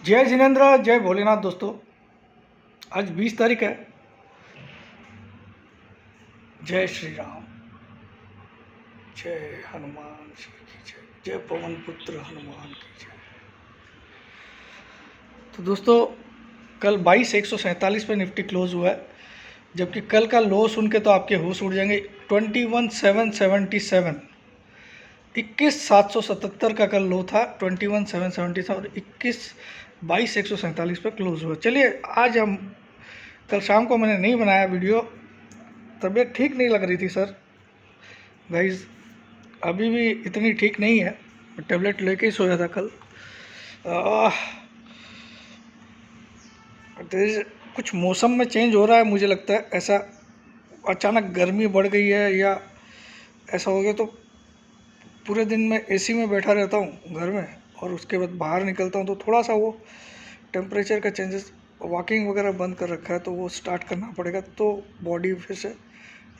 जय जिनेन्द्र, जय भोलेनाथ। दोस्तों, आज 20 तारीख है। जय श्री राम, जय हनुमान जी की जय, जय पवन पुत्र हनुमान की जय। तो दोस्तों, कल 22,147 पे निफ्टी क्लोज हुआ है, जबकि कल का लो सुन के तो आपके होश उड़ जाएंगे। 21,777, 21,777 का कल लो था। 21,777 और 22,147 पे क्लोज हुआ। चलिए, आज हम, कल शाम को मैंने नहीं बनाया वीडियो, तबीयत ठीक नहीं लग रही थी सर गाइज। अभी भी इतनी ठीक नहीं है, टेबलेट लेके ही सोया था कल। कुछ मौसम में चेंज हो रहा है, मुझे लगता है ऐसा। अचानक गर्मी बढ़ गई है या ऐसा हो गया, तो पूरे दिन मैं एसी में बैठा रहता हूँ घर में, और उसके बाद बाहर निकलता हूँ तो थोड़ा सा वो टेम्परेचर का चेंजेस, वॉकिंग वगैरह बंद कर रखा है, तो वो स्टार्ट करना पड़ेगा, तो बॉडी फिर से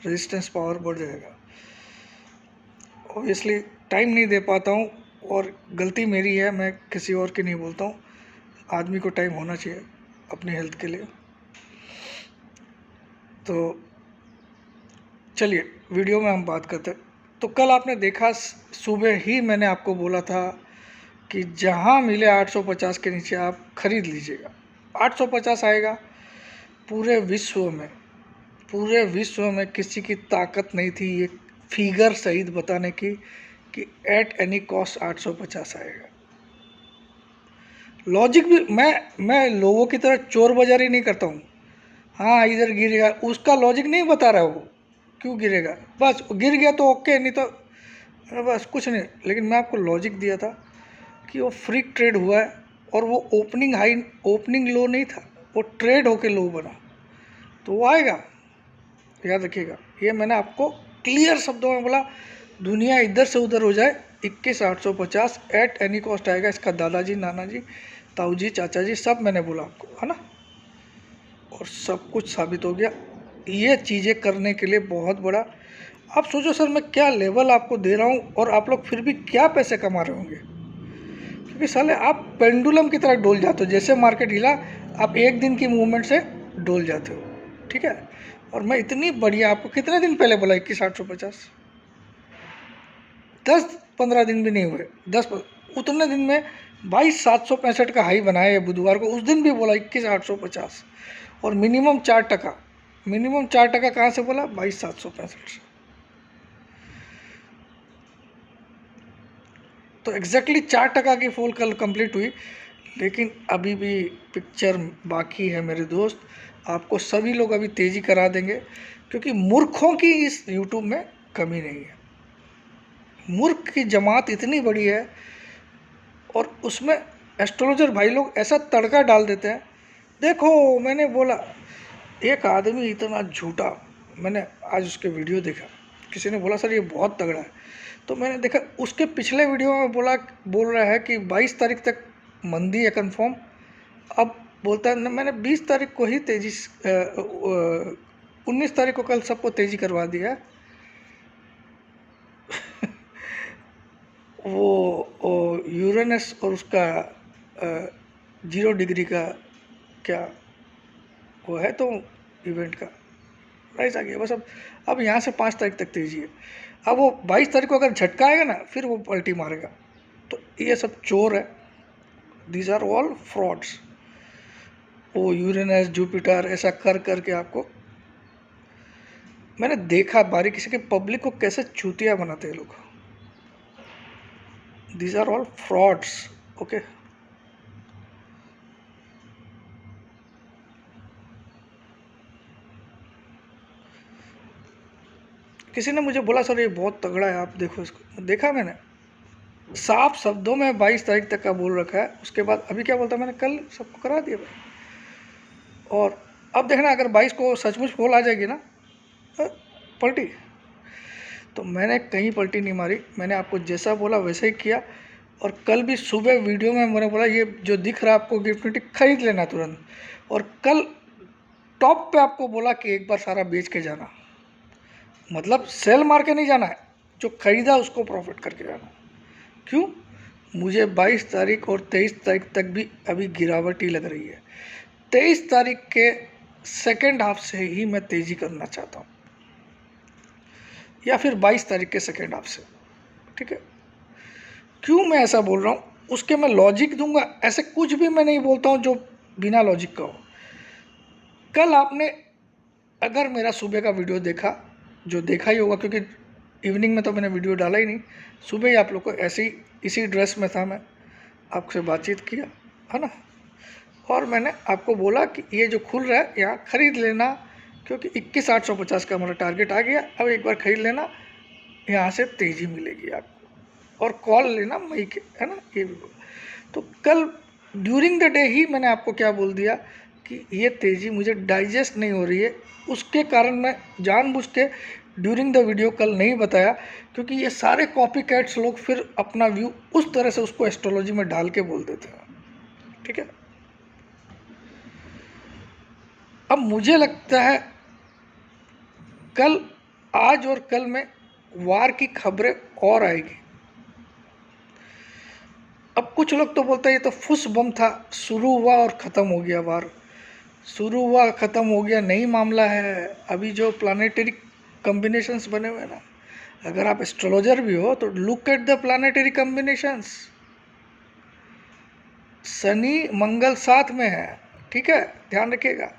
रेजिस्टेंस पावर बढ़ जाएगा। ऑब्वियसली टाइम नहीं दे पाता हूँ, और गलती मेरी है, मैं किसी और की नहीं बोलता हूँ। आदमी को टाइम होना चाहिए अपनी हेल्थ के लिए। तो चलिए वीडियो में हम बात करते हैं। तो कल आपने देखा, सुबह ही मैंने आपको बोला था कि जहाँ मिले 850 के नीचे आप ख़रीद लीजिएगा। 850 आएगा। पूरे विश्व में किसी की ताकत नहीं थी ये फिगर सहित बताने की कि एट एनी कॉस्ट 850 आएगा। लॉजिक भी मैं लोगों की तरह चोर बाजारी नहीं करता हूँ। हाँ, इधर गिरेगा, उसका लॉजिक नहीं बता रहा वो क्यों गिरेगा। बस गिर गया तो ओके, नहीं तो बस कुछ नहीं। लेकिन मैं आपको लॉजिक दिया था कि वो फ्रीक ट्रेड हुआ है, और वो ओपनिंग लो नहीं था, वो ट्रेड होके लो बना, तो वो आएगा। याद रखिएगा, ये मैंने आपको क्लियर शब्दों में बोला। दुनिया इधर से उधर हो जाए, 21,850 एट एनी कॉस्ट आएगा। इसका दादाजी, नाना जी, ताऊ जी, चाचा जी सब मैंने बोला आपको, है ना, और सब कुछ साबित हो गया। ये चीज़ें करने के लिए बहुत बड़ा, आप सोचो सर, मैं क्या लेवल आपको दे रहा हूँ और आप लोग फिर भी क्या पैसे कमा रहे होंगे। क्योंकि साले आप पेंडुलम की तरह डोल जाते हो, जैसे मार्केट हिला आप एक दिन की मूवमेंट से डोल जाते हो, ठीक है। और मैं इतनी बढ़िया आपको कितने दिन पहले बोला 21,850, 10-15 दिन भी नहीं हुए, उतने दिन में 22,765 का हाई बनाया है बुधवार को। उस दिन भी बोला 21,850, और मिनिमम 4% कहाँ से बोला, 22,765 से। तो एग्जैक्टली 4% की फॉल कल कंप्लीट हुई। लेकिन अभी भी पिक्चर बाकी है मेरे दोस्त। आपको सभी लोग अभी तेज़ी करा देंगे, क्योंकि मूर्खों की इस यूट्यूब में कमी नहीं है। मूर्ख की जमात इतनी बड़ी है, और उसमें एस्ट्रोलॉजर भाई लोग ऐसा तड़का डाल देते हैं। देखो, मैंने बोला, एक आदमी इतना झूठा, मैंने आज उसके वीडियो देखा, किसी ने बोला सर ये बहुत तगड़ा है, तो मैंने देखा उसके पिछले वीडियो में बोल रहा है कि 22 तारीख तक मंदी है कंफर्म। अब बोलता है मैंने 20 तारीख को ही 19 तारीख को कल सबको तेज़ी करवा दिया है। वो यूरेनस और उसका 0 डिग्री का क्या वो है, तो इवेंट का प्राइस आ गया बस। अब यहाँ से 5 तारीख तक तेजी है। अब वो 22 तारीख को अगर झटका आएगा ना, फिर वो पलटी मारेगा। तो ये सब चोर है, दीज आर ऑल फ्रॉड्स। वो यूरेनस, जुपिटर ऐसा कर करके आपको, मैंने देखा बारीकी से कि पब्लिक को कैसे चूतिया बनाते हैं लोग। These are all frauds, okay. किसी ने मुझे बोला सर ये बहुत तगड़ा है, आप देखो इसको। देखा मैंने, साफ शब्दों में 22 तारीख तक का बोल रखा है। उसके बाद अभी क्या बोलता है, मैंने कल सबको करा दिया भाई। और अब देखना, अगर 22 को सचमुच फॉल आ जाएगी ना, पलटी। तो मैंने कहीं पलटी नहीं मारी, मैंने आपको जैसा बोला वैसे ही किया। और कल भी सुबह वीडियो में मैंने बोला ये जो दिख रहा है आपको गिफ्ट निफ्टी खरीद लेना तुरंत। और कल टॉप पे आपको बोला कि एक बार सारा बेच के जाना, मतलब सेल मार के नहीं जाना है, जो खरीदा उसको प्रॉफिट करके जाना। क्यों? मुझे 22 तारीख और 23 तारीख तक भी अभी गिरावट ही लग रही है। 23 तारीख के सेकेंड हाफ से ही मैं तेज़ी करना चाहता हूँ, या फिर 22 तारीख के सेकेंड हाफ से। ठीक है, क्यों मैं ऐसा बोल रहा हूँ उसके मैं लॉजिक दूंगा। ऐसे कुछ भी मैं नहीं बोलता हूँ जो बिना लॉजिक का हो। कल आपने अगर मेरा सुबह का वीडियो देखा, जो देखा ही होगा क्योंकि इवनिंग में तो मैंने वीडियो डाला ही नहीं, सुबह ही आप लोग को ऐसे ही इसी ड्रेस में था, मैं आपसे बातचीत किया है ना, और मैंने आपको बोला कि ये जो खुल रहा है यहाँ ख़रीद लेना, क्योंकि 21,850 का हमारा टारगेट आ गया। अब एक बार ख़रीद लेना, यहाँ से तेज़ी मिलेगी आपको, और कॉल लेना मई के, है ना, ये भी बोला। तो कल ड्यूरिंग द डे ही मैंने आपको क्या बोल दिया कि ये तेज़ी मुझे डाइजेस्ट नहीं हो रही है। उसके कारण मैं जानबूझ के ड्यूरिंग द वीडियो कल नहीं बताया, क्योंकि ये सारे कॉपी कैट्स लोग फिर अपना व्यू उस तरह से उसको एस्ट्रोलॉजी में डाल के बोल देते हैं। ठीक है, अब मुझे लगता है कल, आज और कल में वार की खबरें और आएगी। अब कुछ लोग तो बोलते हैं ये तो फुस बम था, शुरू हुआ और ख़त्म हो गया वार, शुरू हुआ ख़त्म हो गया, नहीं मामला है। अभी जो प्लानेटरी कम्बिनेशंस बने हुए हैं ना, अगर आप एस्ट्रोलॉजर भी हो तो look at the planetary combinations. Shani Mangal साथ में है, ठीक है, ध्यान रखिएगा।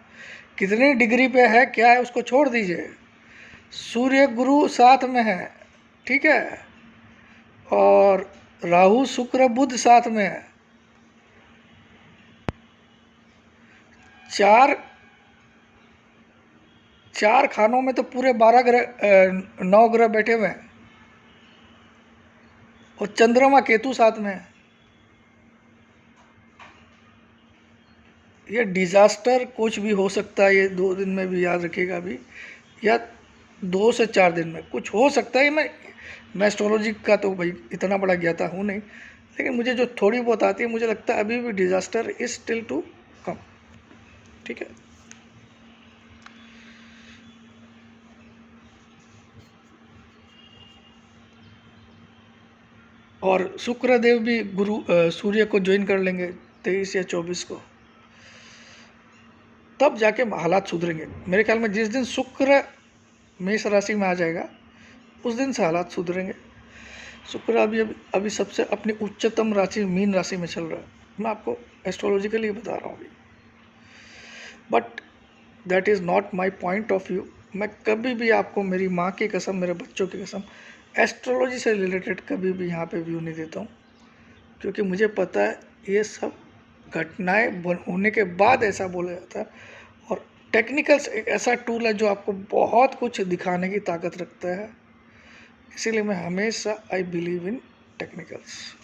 कितनी डिग्री पे है क्या है उसको छोड़ दीजिए, सूर्य गुरु साथ में है, ठीक है, और राहु शुक्र बुध साथ में है। चार खानों में तो पूरे 12 ग्रह 9 ग्रह बैठे हुए हैं, और चंद्रमा केतु साथ में है। ये डिज़ास्टर कुछ भी हो सकता है, ये 2 दिन में भी, याद रखिएगा अभी, या 2 से 4 दिन में कुछ हो सकता है। मैं एस्ट्रोलॉजी का तो भाई इतना बड़ा ज्ञाता हूँ नहीं, लेकिन मुझे जो थोड़ी बहुत आती है, मुझे लगता है अभी भी disaster is still to come. ठीक है, और शुक्रदेव भी सूर्य को ज्वाइन कर लेंगे 23 या 24 को, तब जाके हालात सुधरेंगे। मेरे ख्याल में जिस दिन शुक्र मेष राशि में आ जाएगा उस दिन से हालात सुधरेंगे। शुक्र अभी सबसे अपनी उच्चतम राशि मीन राशि में चल रहा है, मैं आपको एस्ट्रोलॉजिकली बता रहा हूँ अभी, but that is not my point of view. मैं कभी भी आपको, मेरी माँ की कसम, मेरे बच्चों की कसम, एस्ट्रोलॉजी से रिलेटेड कभी भी यहाँ पे व्यू नहीं देता हूँ, क्योंकि मुझे पता है ये सब घटनाएं होने के बाद ऐसा बोला जाता है। और टेक्निकल्स एक ऐसा टूल है जो आपको बहुत कुछ दिखाने की ताकत रखता है, इसीलिए मैं हमेशा I believe in technicals.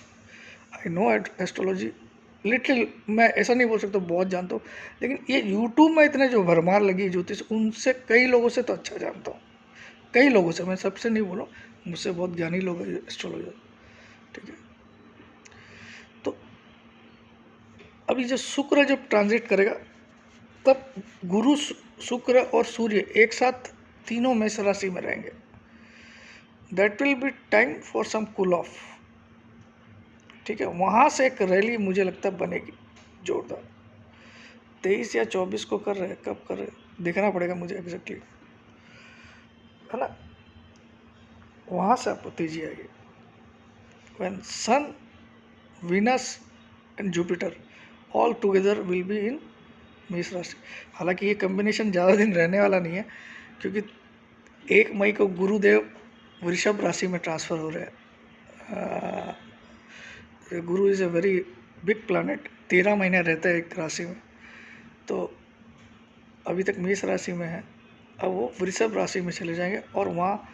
I know astrology little, मैं ऐसा नहीं बोल सकता बहुत जानता हूँ, लेकिन ये यूट्यूब में इतने जो भरमार लगी ज्योतिष, उनसे कई लोगों से तो अच्छा जानता हूँ, कई लोगों से, मैं सबसे नहीं बोलूँ, मुझसे बहुत ज्ञानी लोग हैं एस्ट्रोलॉजर। ठीक है, तो अभी जो शुक्र जब ट्रांजिट करेगा तब गुरु शुक्र और सूर्य एक साथ तीनों मेष राशि में रहेंगे। That will be time for some cool off. ठीक है, वहाँ से एक रैली मुझे लगता है बनेगी जोरदार। 23 या 24 को कर रहे, कब कर रहे देखना पड़ेगा मुझे एग्जैक्टली, है ना। वहाँ से आपको तेजी आएगी when Sun, Venus and Jupiter all together will be in मेष राशि। हालांकि ये कम्बिनेशन ज़्यादा दिन रहने वाला नहीं है, क्योंकि 1 मई को गुरुदेव वृषभ राशि में ट्रांसफ़र हो रहे हैं। गुरु is a very big planet, 13 महीने रहता है एक राशि में, तो अभी तक मेष राशि में है, अब वो वृषभ राशि में चले जाएंगे, और वहाँ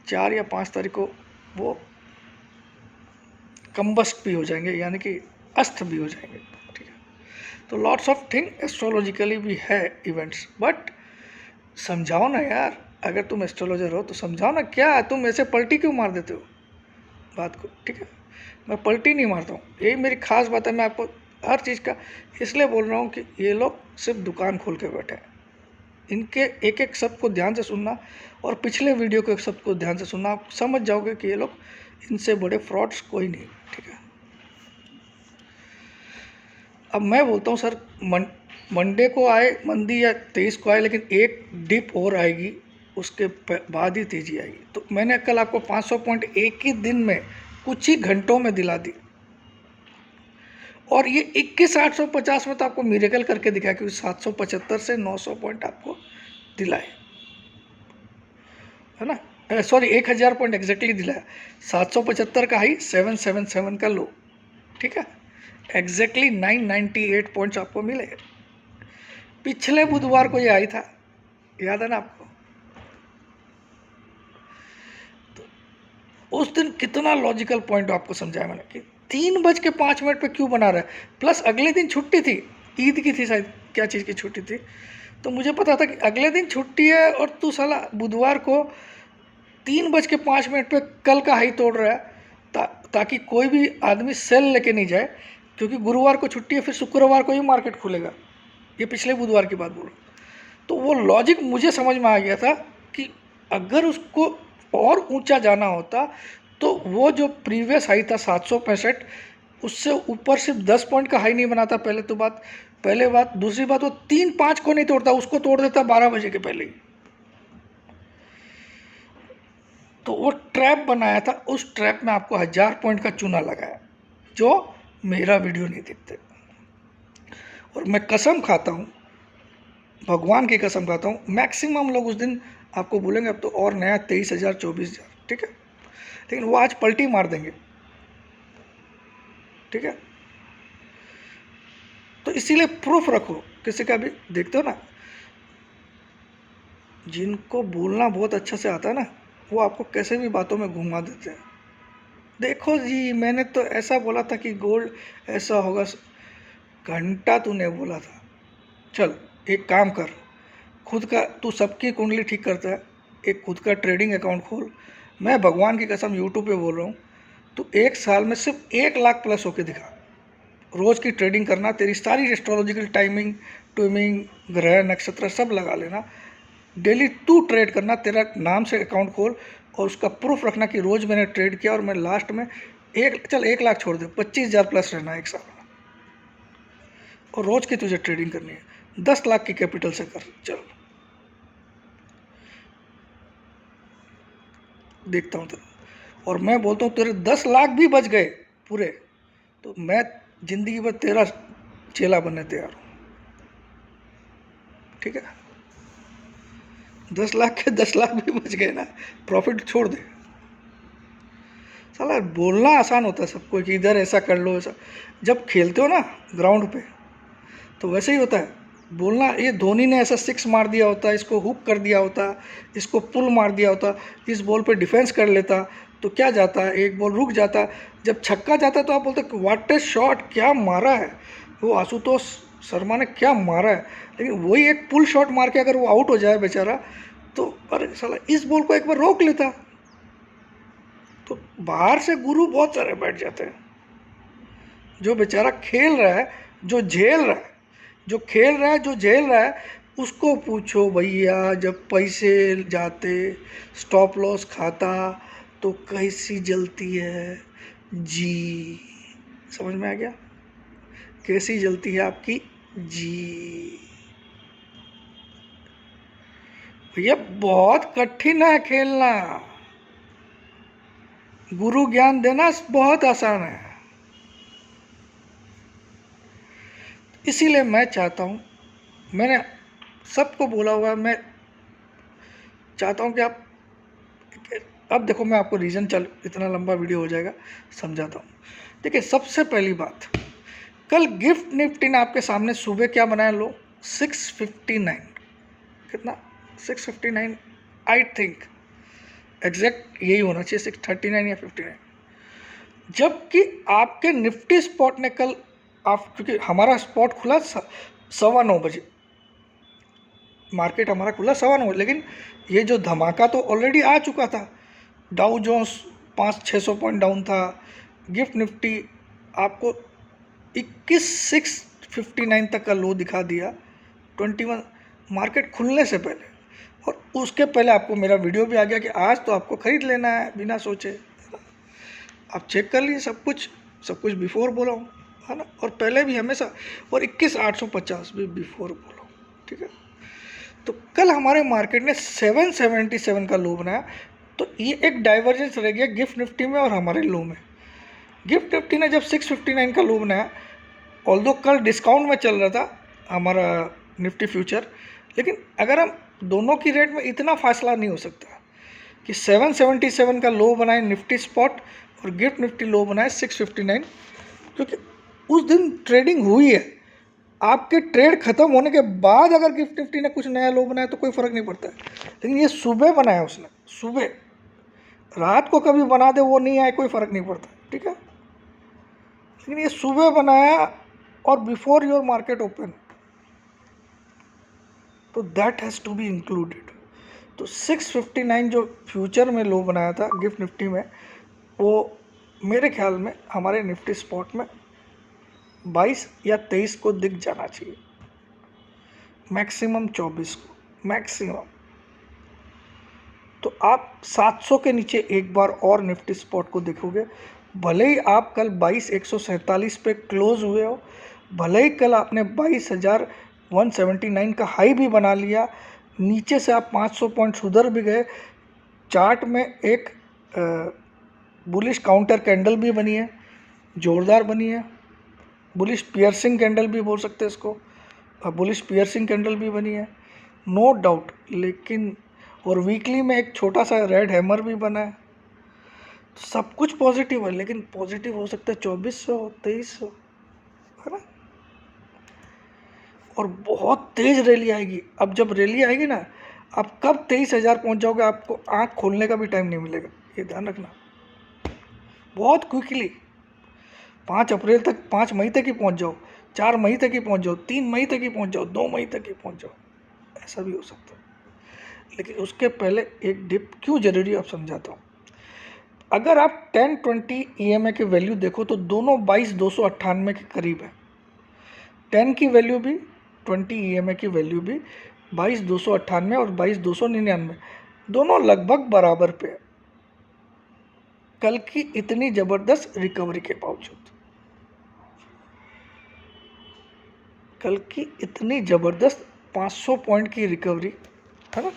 4 या 5 तारीख को वो कंबस्ट भी हो जाएंगे, यानी कि अस्त भी हो जाएंगे। ठीक है, तो लॉट्स ऑफ थिंग एस्ट्रोलॉजिकली भी है इवेंट्स, बट समझाओ ना यार, अगर तुम एस्ट्रोलॉजर हो तो समझाओ ना, क्या तुम ऐसे पलटी क्यों मार देते हो बात को। ठीक है, मैं पलटी नहीं मारता हूँ, यही मेरी खास बात है। मैं आपको हर चीज़ का इसलिए बोल रहा हूँ कि ये लोग सिर्फ दुकान खोल के बैठे हैं, इनके एक एक शब्द को ध्यान से सुनना, और पिछले वीडियो के शब्द को ध्यान से सुनना, आप समझ जाओगे कि ये लोग, इनसे बड़े फ्रॉड्स कोई नहीं। ठीक है, अब मैं बोलता हूँ सर मंडे को आए मंदी या 23 को आए, लेकिन एक डिप और आएगी, उसके बाद ही तेजी आएगी। तो मैंने कल आपको 500 पॉइंट एक ही दिन में कुछ ही घंटों में दिला दी, और ये 21,850 में तो आपको मिरेकल करके दिखाया, क्योंकि 775 से 900 पॉइंट आपको दिलाए, है ना, सॉरी 1000 पॉइंट एग्जैक्टली दिलाया। 775 का हाई, 777 का लो, ठीक है, एग्जैक्टली 998 पॉइंट्स आपको मिले। पिछले बुधवार को ये आई था, याद है ना आपको? तो उस दिन कितना लॉजिकल पॉइंट आपको समझाया मैंने कि 3:05 पे क्यों बना रहा है। प्लस अगले दिन छुट्टी थी, ईद की थी शायद, क्या चीज़ की छुट्टी थी, तो मुझे पता था कि अगले दिन छुट्टी है और तू साला बुधवार को 3:05 पे कल का हाई तोड़ रहा है, ताकि कोई भी आदमी सेल लेके नहीं जाए, क्योंकि गुरुवार को छुट्टी है, फिर शुक्रवार को ही मार्केट खुलेगा। ये पिछले बुधवार की बात बोल रहा हूँ। तो वो लॉजिक मुझे समझ में आ गया था कि अगर उसको और ऊंचा जाना होता तो वो जो प्रीवियस हाई था 765, उससे ऊपर सिर्फ 10 पॉइंट का हाई नहीं बनाता, पहले बात। दूसरी बात, वो 3-5 को नहीं तोड़ता, उसको तोड़ देता 12 बजे के पहले ही। तो वो ट्रैप बनाया था, उस ट्रैप में आपको 1000 पॉइंट का चूना लगाया, जो मेरा वीडियो नहीं देखते। और मैं कसम खाता हूँ, भगवान की कसम खाता हूँ, मैक्सिमम लोग उस दिन आपको बोलेंगे अब तो और नया 23,000 24,000, ठीक है, लेकिन वो आज पलटी मार देंगे, ठीक है। तो इसीलिए प्रूफ रखो, किसी का भी देखते हो ना, जिनको बोलना बहुत अच्छा से आता है ना, वो आपको कैसे भी बातों में घुमा देते हैं। देखो जी, मैंने तो ऐसा बोला था कि गोल्ड ऐसा होगा, घंटा तूने बोला था। चल एक काम कर, खुद का, तू सबकी कुंडली ठीक करता है, एक खुद का ट्रेडिंग अकाउंट खोल। मैं भगवान की कसम यूट्यूब पे बोल रहा हूँ, तू 1 साल में सिर्फ 1 लाख प्लस होके दिखा। रोज़ की ट्रेडिंग करना, तेरी सारी एस्ट्रोलॉजिकल टाइमिंग ट्यूमिंग ग्रह नक्षत्र सब लगा लेना, डेली तू ट्रेड करना, तेरा नाम से अकाउंट खोल, और उसका प्रूफ रखना कि रोज़ मैंने ट्रेड किया और मैं लास्ट में 1 लाख छोड़ दे, 25,000 प्लस रहना 1 साल में, और रोज़ की तुझे ट्रेडिंग करनी है, 10 लाख की कैपिटल से कर। चल देखता हूँ तेरा, और मैं बोलता हूँ तेरे 10 लाख भी बच गए पूरे, तो मैं ज़िंदगी भर तेरा चेला बनने तैयार हूँ, ठीक है। 10 लाख के 10 लाख भी बच गए ना, प्रॉफिट छोड़ दे। साला बोलना आसान होता है सबको कि इधर ऐसा कर लो, ऐसा, जब खेलते हो ना ग्राउंड पे तो वैसे ही होता है बोलना। ये धोनी ने ऐसा 6 मार दिया होता, इसको हुक कर दिया होता, इसको पुल मार दिया होता, इस बॉल पे डिफेंस कर लेता तो क्या जाता, एक बॉल रुक जाता, जब छक्का जाता तो आप बोलते व्हाट ए शॉट, क्या मारा है वो आशुतोष शर्मा ने, क्या मारा है। लेकिन वही एक पुल शॉट मार के अगर वो आउट हो जाए बेचारा, तो अरे साला इस बॉल को एक बार रोक लेता। तो बाहर से गुरु बहुत सारे बैठ जाते हैं, जो बेचारा खेल रहा है, जो झेल रहा है, जो खेल रहा है, जो झेल रहा है, उसको पूछो भैया, जब पैसे जाते, स्टॉप लॉस खाता तो कैसी जलती है जी। समझ में आ गया कैसी जलती है आपकी जी। भैया बहुत कठिन है खेलना, गुरु ज्ञान देना बहुत आसान है। इसीलिए मैं चाहता हूँ, मैंने सबको बोला हुआ है, मैं चाहता हूँ कि आप, अब देखो मैं आपको रीज़न, चल इतना लंबा वीडियो हो जाएगा, समझाता हूँ। देखिए सबसे पहली बात, कल गिफ्ट निफ्टी ने आपके सामने सुबह क्या बनाया लो, 659, कितना 659 आई थिंक, एग्जैक्ट यही होना चाहिए 639 या 59, जबकि आपके निफ्टी स्पॉट ने कल, आप, क्योंकि हमारा स्पॉट खुला 9:15 बजे, मार्केट हमारा खुला 9:15, लेकिन ये जो धमाका तो ऑलरेडी आ चुका था, डाउ जोन्स 500-600 पॉइंट डाउन था, गिफ्ट निफ्टी आपको 21,659 तक का लो दिखा दिया 21 मार्केट खुलने से पहले, और उसके पहले आपको मेरा वीडियो भी आ गया कि आज तो आपको ख़रीद लेना है बिना सोचे। आप चेक कर लीजिए, सब कुछ बिफोर बोला हूँ, है ना, और पहले भी हमेशा, और 21,850 भी बिफोर बोलो, ठीक है। तो कल हमारे मार्केट ने 777 का लो बनाया, तो ये एक डाइवर्जेंस रह गया गिफ्ट निफ्टी में और हमारे लो में। गिफ्ट निफ्टी ने जब 659 का लो बनाया, ऑल्दो कल डिस्काउंट में चल रहा था हमारा निफ्टी फ्यूचर, लेकिन अगर हम दोनों की रेट में इतना फासला नहीं हो सकता कि 777 का लो बनाए निफ्टी स्पॉट और गिफ्ट निफ्टी लो बनाए 659, क्योंकि उस दिन ट्रेडिंग हुई है। आपके ट्रेड खत्म होने के बाद अगर गिफ्ट निफ्टी ने कुछ नया लो बनाया तो कोई फ़र्क नहीं पड़ता है, लेकिन ये सुबह बनाया उसने, सुबह, रात को कभी बना दे वो नहीं आए कोई फ़र्क नहीं पड़ता, ठीक है, लेकिन ये सुबह बनाया और बिफोर योर मार्केट ओपन, तो that has to be included. तो 659 जो फ्यूचर में लो बनाया था गिफ्ट निफ्टी में, वो मेरे ख्याल में हमारे निफ्टी स्पॉट में 22 या 23 को दिख जाना चाहिए, मैक्सिमम 24 को, मैक्सिमम। तो आप 700 के नीचे एक बार और निफ्टी स्पॉट को देखोगे, भले ही आप कल 22,147 पे क्लोज हुए हो, भले ही कल आपने 22,179 का हाई भी बना लिया, नीचे से आप 500 पॉइंट उधर भी गए, चार्ट में एक बुलिश काउंटर कैंडल भी बनी है, जोरदार बनी है, बुलिश पियर्सिंग कैंडल भी बोल सकते हैं इसको, बुलिश पियर्सिंग कैंडल भी बनी है, नो डाउट। लेकिन और वीकली में एक छोटा सा रेड हैमर भी बना है, तो सब कुछ पॉजिटिव है, लेकिन पॉजिटिव हो सकता है 2400, 2300, है ना, और बहुत तेज रैली आएगी। अब जब रैली आएगी ना, आप कब 23,000 पहुँच जाओगे आपको आँख खोलने का भी टाइम नहीं मिलेगा, ये ध्यान रखना। बहुत क्विकली 5 अप्रैल तक, 5 मई तक ही पहुँच जाओ, 4 मई तक ही पहुँच जाओ, 3 मई तक ही पहुँच जाओ, 2 मई तक ही पहुँच जाओ, ऐसा भी हो सकता है। लेकिन उसके पहले एक डिप क्यों ज़रूरी है आप समझाता हूँ। अगर आप 10-20 EMA की वैल्यू देखो तो दोनों 22,298 के करीब है, 10 की वैल्यू भी, 20 EMA की वैल्यू भी 22,298 और 22,299, दोनों लगभग बराबर पे है, कल की इतनी ज़बरदस्त रिकवरी के बावजूद, कल की इतनी ज़बरदस्त 500 पॉइंट की रिकवरी, है ना,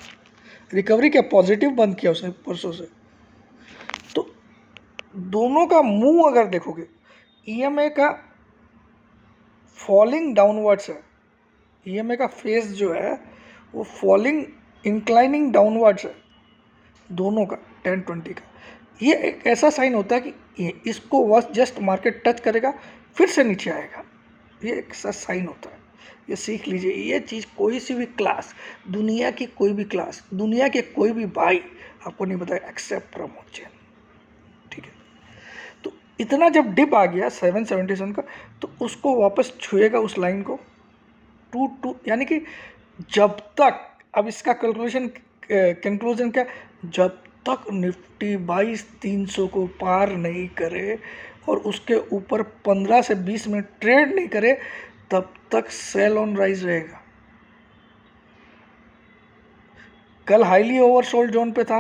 रिकवरी क्या पॉजिटिव बंद किया उसने परसों से। तो दोनों का मूव अगर देखोगे, EMA का फॉलिंग डाउनवर्ड्स है, EMA का फेस जो है वो फॉलिंग इंक्लाइनिंग डाउनवर्ड्स है दोनों का, 10-20 का। ये एक ऐसा साइन होता है कि इसको बस जस्ट मार्केट टच करेगा फिर से नीचे आएगा, ये एक ऐसा साइन होता है, ये सीख लीजिए। ये चीज़ कोई सी भी क्लास, दुनिया की कोई भी क्लास, दुनिया के कोई भी भाई आपको नहीं बताया एक्सेप्ट प्रमोद जैन, ठीक है। तो इतना जब डिप आ गया 777 का, तो उसको वापस छुएगा उस लाइन को, टू यानी कि जब तक, अब इसका कैलकुलेशन कंक्लूजन क्या, जब तक निफ्टी 22,300 को पार नहीं करे और उसके ऊपर 15 से 20 मिनट ट्रेड नहीं करे, तब तक सेल ऑन राइज रहेगा। कल हाईली ओवरसोल्ड जोन पे था,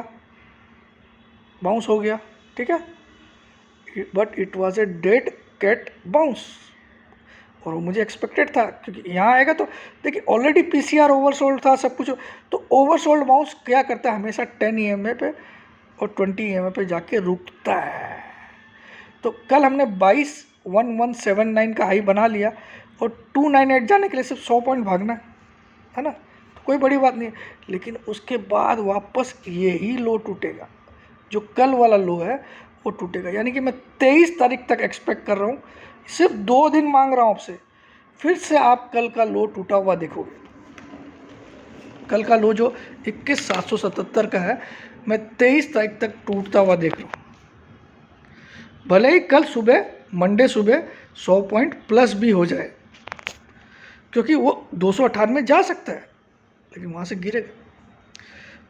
बाउंस हो गया, ठीक है, but it was a dead cat bounce, और वो मुझे एक्सपेक्टेड था, क्योंकि यहाँ आएगा तो देखिए ऑलरेडी PCR ओवरसोल्ड था सब कुछ। तो ओवरसोल्ड बाउंस क्या करता है, हमेशा 10 EMA पे और 20 EMA पे जाके रुकता है। तो कल हमने 22,179 का हाई बना लिया, और 298 जाने के लिए सिर्फ 100 पॉइंट भागना है ना, तो कोई बड़ी बात नहीं है। लेकिन उसके बाद वापस यही लो टूटेगा, जो कल वाला लो है वो टूटेगा, यानी कि मैं 23 तारीख तक एक्सपेक्ट कर रहा हूँ, सिर्फ 2 दिन मांग रहा हूँ आपसे, फिर से आप कल का लो टूटा हुआ देखोगे। कल का लो जो 21,777 का है, मैं 23 तारीख तक टूटता हुआ देख रहा हूँ, भले ही कल सुबह, मंडे सुबह 100 पॉइंट प्लस भी हो जाए, क्योंकि वो 298 जा सकता है, लेकिन वहाँ से गिरेगा,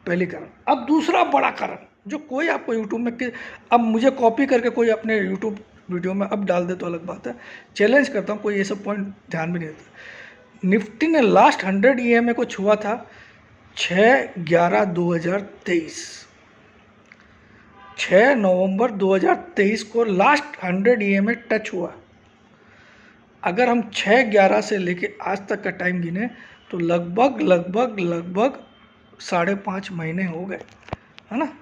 पहली कारण। अब दूसरा बड़ा कारण जो कोई आपको यूट्यूब में, अब मुझे कॉपी करके कोई अपने यूट्यूब वीडियो में अब डाल दे तो अलग बात है, चैलेंज करता हूँ, कोई ये सब पॉइंट ध्यान भी नहीं देता। निफ्टी ने लास्ट 100 EMA को छुआ था 6/11/2023, 6 नवंबर 2023 को लास्ट 100 EMA टच हुआ, अगर हम 6/11 से लेके आज तक का टाइम गिने तो लगभग 5.5 महीने हो गए, है ना।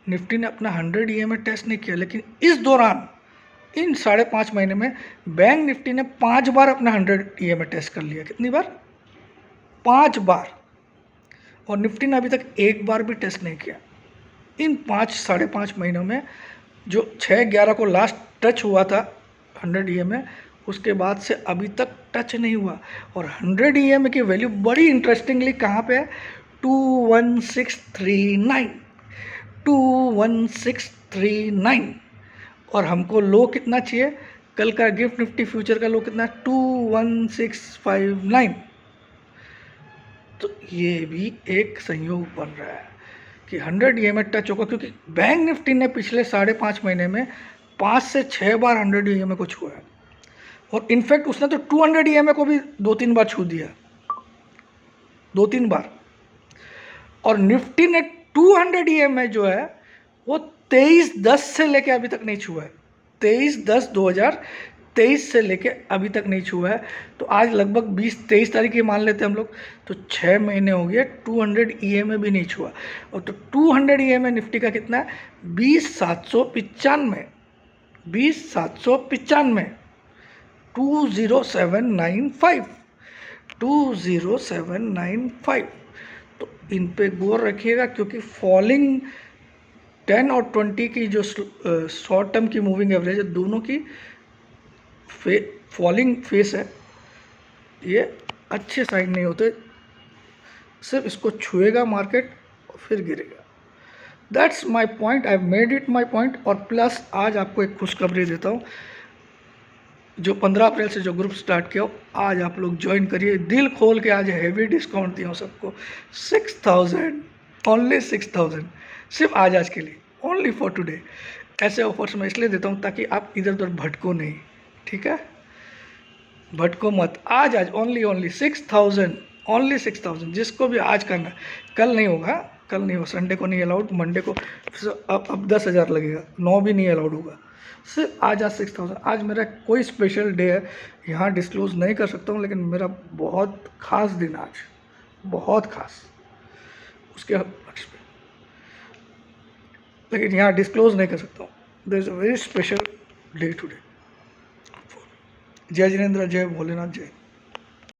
निफ्टी ने अपना 100 EMA टेस्ट नहीं किया, लेकिन इस दौरान इन 5.5 महीने में बैंक निफ्टी ने 5 बार अपना 100 EMA टेस्ट कर लिया। कितनी बार? 5 बार। और निफ्टी ने अभी तक एक बार भी टेस्ट नहीं किया इन 5-5.5 महीनों में। जो 6/11 को लास्ट टच हुआ था 100 EMA, उसके बाद से अभी तक टच नहीं हुआ। और 100 EMA की वैल्यू बड़ी इंटरेस्टिंगली कहाँ पे है? 21639, 21639। और हमको लो कितना चाहिए? कल का गिफ्ट निफ्टी फ्यूचर का लो कितना? 21659। तो ये भी एक संयोग बन रहा है कि 100 EMA टच होगा, क्योंकि बैंक निफ्टी ने पिछले 5.5 महीने में 5 से 6 बार 100 EMA को छुआ है। और इनफैक्ट उसने तो 200 EMA को भी 2-3 बार छू दिया, 2-3 बार। और निफ्टी ने 200 EMA जो है वो 23/10 से लेके अभी तक नहीं छुआ है। 23/10/2023 से लेके अभी तक नहीं छुआ है। तो आज लगभग 23 तारीख की मान लेते हैं हम लोग, तो 6 महीने हो गए 200 EMA भी नहीं छुआ। और तो 200 EMA निफ्टी का कितना है? 20,795, 20,795, 20795, 20795। तो इन पे गौर रखिएगा, क्योंकि फॉलिंग 10 और 20 की जो शॉर्ट टर्म की मूविंग एवरेज है, दोनों की फॉलिंग फेस है। ये अच्छे साइन नहीं होते, सिर्फ इसको छुएगा मार्केट और फिर गिरेगा। That's my point, I have made it my point. और प्लस आज आपको एक खुशखबरी देता हूँ, जो 15 अप्रैल से जो ग्रुप स्टार्ट किया हो, आज आप लोग ज्वाइन करिए। दिल खोल के आज हेवी डिस्काउंट दिया हूँ सबको, 6000, ओनली 6000, सिर्फ आज के लिए, ओनली फॉर टुडे। ऐसे ऑफर्स मैं इसलिए देता हूँ ताकि आप इधर उधर भटको नहीं, ठीक है? भटको मत। आज ओनली 6000, ओनली 6000। जिसको भी आज करना है, कल नहीं होगा, कल नहीं हो, संडे को नहीं अलाउड, मंडे को अब 10,000 लगेगा, 9 भी नहीं अलाउड होगा। सिर्फ आज 6000। आज मेरा कोई स्पेशल डे है, यहाँ डिस्क्लोज नहीं कर सकता हूँ, लेकिन मेरा बहुत ख़ास दिन आज, बहुत ख़ास, उसके लक्ष्य पे, लेकिन यहाँ डिस्क्लोज नहीं कर सकता हूँ। There is a very special day today. जय जिनेंद्र, जय भोलेनाथ, जय।